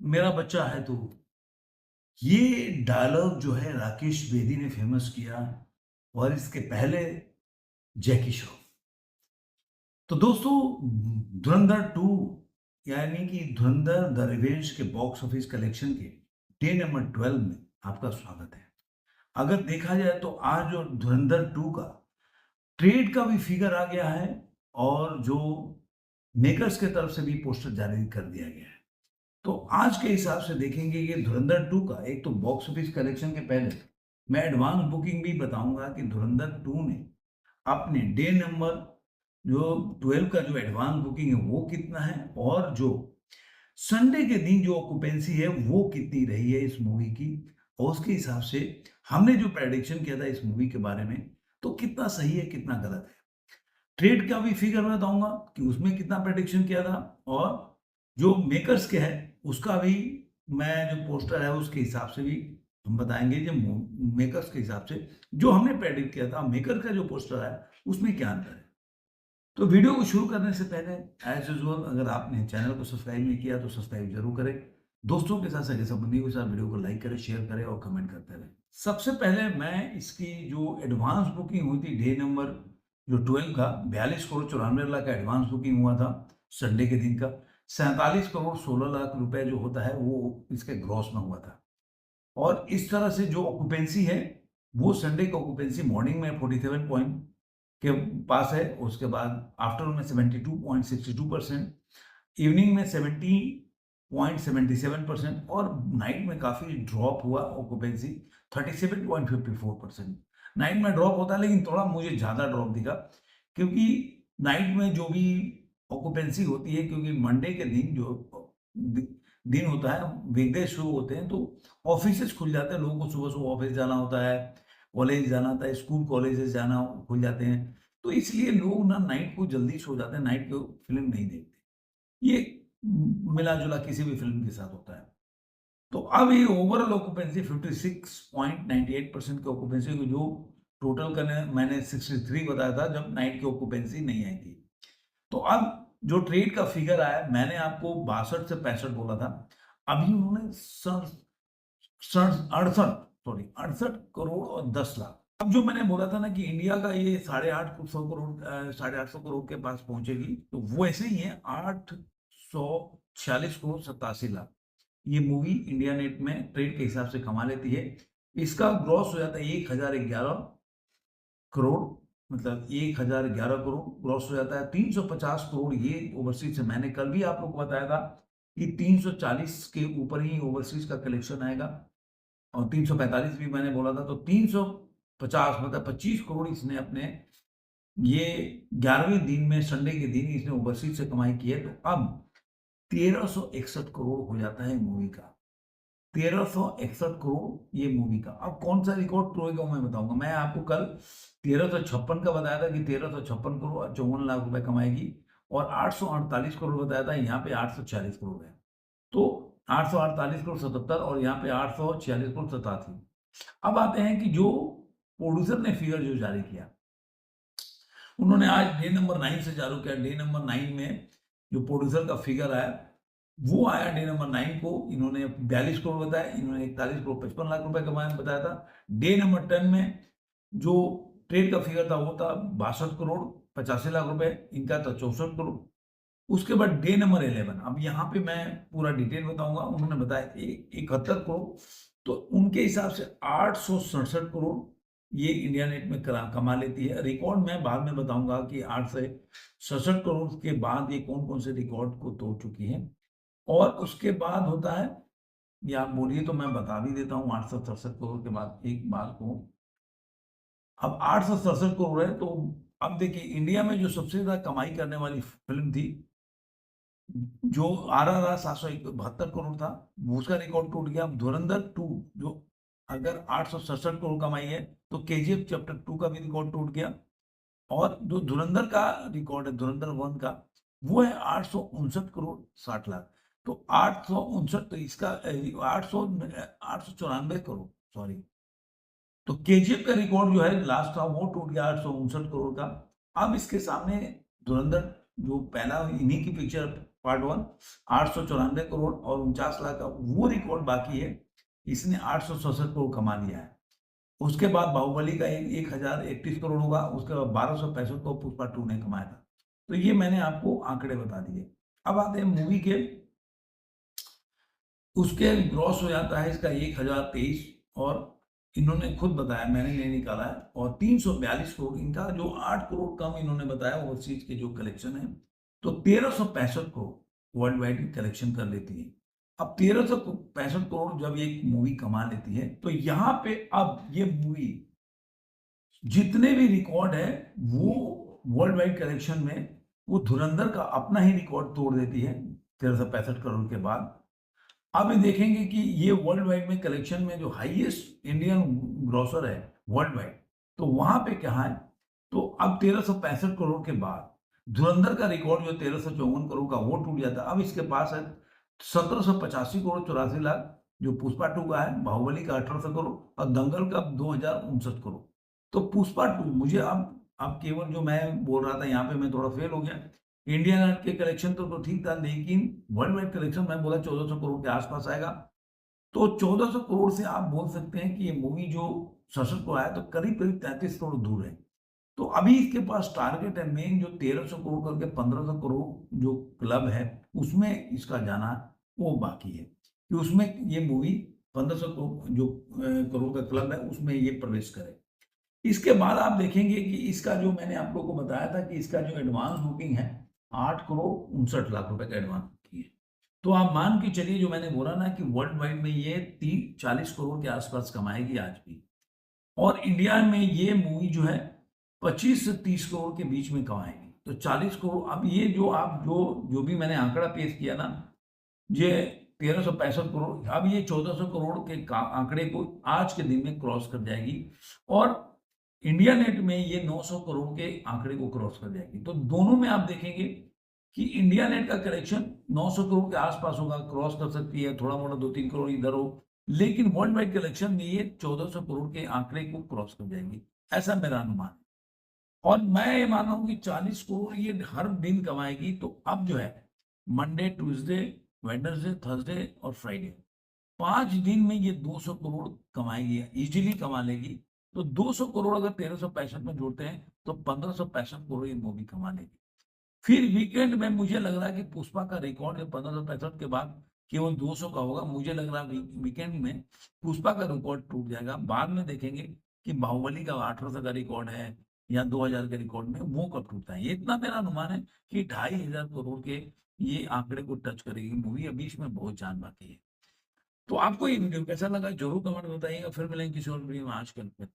मेरा बच्चा है तू। ये डायलॉग जो है राकेश बेदी ने फेमस किया और इसके पहले जैकी श्रॉफ। तो दोस्तों, धुरंधर 2 यानी कि धुरंधर द रिवेंज के बॉक्स ऑफिस कलेक्शन के डे नंबर 12 में आपका स्वागत है। अगर देखा जाए तो आज जो धुरंधर 2 का ट्रेड का भी फिगर आ गया है और जो मेकर्स के तरफ से भी पोस्टर जारी कर दिया गया है। तो आज के हिसाब से देखेंगे ये धुरंधर 2 का एक तो बॉक्स ऑफिस कलेक्शन के पहले मैं एडवांस बुकिंग भी बताऊंगा कि धुरंधर 2 ने अपने डे नंबर जो 12 का जो एडवांस बुकिंग है वो कितना है और जो संडे के दिन जो ऑक्यूपेंसी है वो कितनी रही है इस मूवी की, और उसके हिसाब से हमने जो प्रेडिक्शन किया था इस मूवी के बारे में तो कितना सही है कितना गलत है। ट्रेड का भी फिगर मैं बताऊंगा कि उसमें कितना प्रेडिक्शन किया था, और जो मेकर्स के है उसका भी मैं जो पोस्टर है उसके हिसाब से भी हम बताएंगे। जो मेकर्स के हिसाब से जो हमने प्रेडिक्ट किया था मेकर का जो पोस्टर है उसमें क्या अंतर है। तो वीडियो को शुरू करने से पहले एज यूजुअल अगर आपने चैनल को सब्सक्राइब नहीं किया तो सब्सक्राइब जरूर करें। दोस्तों के साथ सगे संबंधियों के साथ वीडियो को लाइक करें, शेयर करें और कमेंट करते रहें। सबसे पहले मैं इसकी जो एडवांस बुकिंग हुई थी डे नंबर जो 12 का 42 करोड़ 94 लाख का एडवांस बुकिंग हुआ था संडे के दिन का। 47 करोड़ 16 लाख रुपए जो होता है वो इसके ग्रॉस में हुआ था। और इस तरह से जो ऑक्यूपेंसी है वो संडे की ऑक्यूपेंसी मॉर्निंग में 47 पॉइंट के पास है, उसके बाद आफ्टरनून में 72.62%, इवनिंग में 70.77% और नाइट में काफ़ी ड्रॉप हुआ ऑक्यूपेंसी 37.54%। नाइट में ड्रॉप होता है लेकिन थोड़ा मुझे ज़्यादा ड्रॉप दिखा क्योंकि नाइट में जो भी ऑक्यूपेंसी होती है, क्योंकि मंडे के दिन जो दिन होता है वीकडेज शुरू होते हैं तो ऑफिसेज खुल जाते हैं, लोगों को सुबह सुबह ऑफिस जाना होता है, कॉलेज जाना होता है, स्कूल कॉलेजेस जाना खुल जाते हैं। तो इसलिए लोग ना नाइट को जल्दी सो जाते हैं, नाइट को फ़िल्म नहीं देखते। ये मिला-जुला किसी भी फ़िल्म के साथ होता है। तो अब ये ओवरऑल ऑक्यूपेंसी 56.98% की ऑक्यूपेंसी को जो टोटल करने मैंने 63 बताया था जब नाइट की ऑक्यूपेंसी नहीं आई थी। तो अब जो ट्रेड का फिगर आया मैंने आपको 62 से 65 बोला था। अभी उन्होंने सड़ सड़ 68 सॉरी 68 करोड़ और 10 लाख। अब जो मैंने बोला था ना कि इंडिया का ये 850 करोड़ 850 करोड़ के पास पहुंचेगी तो वो ऐसे ही है 846 करोड़ 87 लाख। ये मूवी इंडिया नेट में ट्रेड के हिसाब से कमा लेती है। इसका ग्रॉस हो जाता है 1011 करोड़, मतलब 1011 करोड़ ग्रॉस हो जाता है। 350 करोड़ ये ओवरसीज से मैंने कल भी आप लोग को बताया था कि 340 के ऊपर ही ओवरसीज का कलेक्शन आएगा और 345 भी मैंने बोला था। तो 350 मतलब 25 करोड़ इसने अपने ये 11वें दिन में संडे के दिन इसने ओवरसीज से कमाई की है। तो अब 1361 करोड़ हो जाता है मूवी का। 1361 करोड़ ये मूवी का। अब कौन सा रिकॉर्ड तोड़ेगा वो मैं बताऊंगा। मैं आपको कल 1356 का बताया था कि 1356 करोड़ और 54 लाख रुपए कमाएगी, और 848 करोड़ बताया था, यहाँ पे 846 करोड़ है। तो 848 करोड़ 77 और यहाँ पे 846 करोड़ 87। अब आते हैं कि जो प्रोड्यूसर ने फिगर जो जारी किया, उन्होंने आज डे नंबर 9 से चालू किया। डे नंबर 9 में जो प्रोड्यूसर का फिगर आया वो आया डे नंबर 9 को, इन्होंने 42 करोड़ बताया, इन्होंने 41 करोड़ 55 लाख रुपए कमाए बताया था। डे नंबर 10 में जो ट्रेड का फिगर था वो था 62 करोड़ 85 लाख रुपए, इनका था 64 करोड़। उसके बाद डे नंबर 11, अब यहाँ पे मैं पूरा डिटेल बताऊंगा। उन्होंने बताया 71 करोड़, तो उनके हिसाब से 867 करोड़ ये इंडिया नेट में कमा लेती है। रिकॉर्ड मैं बाद में बताऊंगा कि 867 करोड़ के बाद ये कौन कौन से रिकॉर्ड को तोड़ चुकी है। और उसके बाद होता है, या आप बोलिए तो मैं बता भी देता हूँ 867 करोड़ के बाद एक बात को। अब 867 करोड़ है तो अब देखिए इंडिया में जो सबसे ज्यादा कमाई करने वाली फिल्म थी जो RRR 772 करोड़ था, वो उसका रिकॉर्ड टूट गया। अब धुरंधर 2 जो अगर 867 करोड़ कमाई है तो KGF चैप्टर 2 का भी रिकॉर्ड टूट गया। और जो धुरंधर का रिकॉर्ड है धुरंधर 1 का, वो है 859 करोड़ 60 लाख। तो 859, तो इसका 894 करोड़ सॉरी। तो KGF का रिकॉर्ड जो है लास्ट था वो टूट गया 859 करोड़ का। अब इसके सामने धुरंधर जो पहला इन्हीं की पिक्चर पार्ट 1 894 करोड़ और 49 लाख का वो रिकॉर्ड बाकी है, इसने 867 करोड़ कमा लिया है। उसके बाद बाहुबली का 1031 करोड़ होगा, उसके बाद 1265 को पुष्पा 2 ने कमाया था। तो ये मैंने आपको आंकड़े बता दिए। अब आते हैं मूवी के, उसके ग्रॉस हो जाता है इसका 1023 और इन्होंने खुद बताया, मैंने नहीं निकाला है, और 342 करोड़ इनका जो 8 करोड़ कम इन्होंने बताया ओवरसीज के जो कलेक्शन है, तो 1365 करोड़ वर्ल्ड वाइड कलेक्शन कर लेती है। अब 1365 करोड़ जब एक मूवी कमा लेती है तो यहाँ पे अब ये मूवी जितने भी रिकॉर्ड है वो वर्ल्ड वाइड कलेक्शन में वो धुरंधर का अपना ही रिकॉर्ड तोड़ देती है 1365 करोड़ के बाद। अब ये देखेंगे कि ये वर्ल्ड वाइड में कलेक्शन में जो हाईएस्ट इंडियन ग्रोसर है वर्ल्ड वाइड, तो वहां पे क्या है, तो अब 1365 करोड़ के बाद धुरंधर का रिकॉर्ड जो 1354 करोड़ का वो टूट जाता है। अब इसके पास है 1785 करोड़ 84 लाख जो पुष्पा 2 का है, बाहुबली का 1800 करोड़ और दंगल का 2059 करोड़। तो पुष्पा 2 मुझे अब केवल जो मैं बोल रहा था यहाँ पे मैं थोड़ा फेल हो गया। इंडियन आर्ट के कलेक्शन तो ठीक था, लेकिन वर्ल्ड वाइड कलेक्शन मैं बोला 1400 करोड़ के आसपास आएगा। तो 1400 करोड़ से आप बोल सकते हैं कि ये मूवी जो सशक्त को आया तो करीब करीब 33 करोड़ दूर है। तो अभी इसके पास टारगेट है मेन जो 1300 करोड़ करके 1500 करोड़ जो क्लब है उसमें इसका जाना वो बाकी है कि उसमें ये मूवी 1500 करोड़ जो करोड़ का क्लब है उसमें ये प्रवेश करे। इसके बाद आप देखेंगे कि इसका जो मैंने आप लोगों को बताया था कि इसका जो एडवांस बुकिंग है 8 करोड़ 59 लाख रुपए का एडवांस बुकिंग है। तो आप मान के चलिए जो मैंने बोला ना कि वर्ल्ड वाइड में ये 40 करोड़ के आसपास कमाएगी आज भी, और इंडिया में ये मूवी जो है 25 से 30 करोड़ के बीच में कमाएगी। तो 40 करोड़, अब ये जो आप जो भी मैंने आंकड़ा पेश किया ना, ये 1365 करोड़, अब ये 1400 करोड़ के आंकड़े को आज के दिन में क्रॉस कर जाएगी और इंडिया नेट में ये 900 करोड़ के आंकड़े को क्रॉस कर जाएगी। तो दोनों में आप देखेंगे कि इंडिया नेट का कलेक्शन 900 करोड़ के आसपास होगा, क्रॉस कर सकती है, थोड़ा मोड़ा 2-3 करोड़ इधर हो, लेकिन वर्ल्ड वाइड कलेक्शन में ये 1400 करोड़ के आंकड़े को क्रॉस कर जाएगी, ऐसा मेरा अनुमान है। और मैं ये मान रहा हूँ कि 40 करोड़ ये हर दिन कमाएगी। तो अब जो है मंडे, ट्यूसडे, वेडनेसडे, थर्सडे और फ्राइडे 5 दिन में ये 200 करोड़ कमाएगी, इजीली कमा लेगी। तो 200 करोड़ अगर 1365 में जोड़ते हैं तो 1565 करोड़ ये मूवी कमा लेगी। फिर वीकेंड में मुझे लग रहा है कि पुष्पा का रिकॉर्ड 1565 के बाद केवल 200 का होगा। मुझे लग रहा है वीकेंड में पुष्पा का रिकॉर्ड टूट जाएगा। बाद में देखेंगे कि बाहुबली का 1800 का रिकॉर्ड है या 2000 के रिकॉर्ड में वो कब टूटता है। ये इतना मेरा अनुमान है कि 2500 करोड़ के ये आंकड़े को टच करेगी मूवी। अभी इसमें बहुत जान बाकी है। तो आपको ये वीडियो कैसा लगा जरूर कमेंट में बताइएगा। फिर मिलेंगे किसी और वीडियो में। आज के लिए।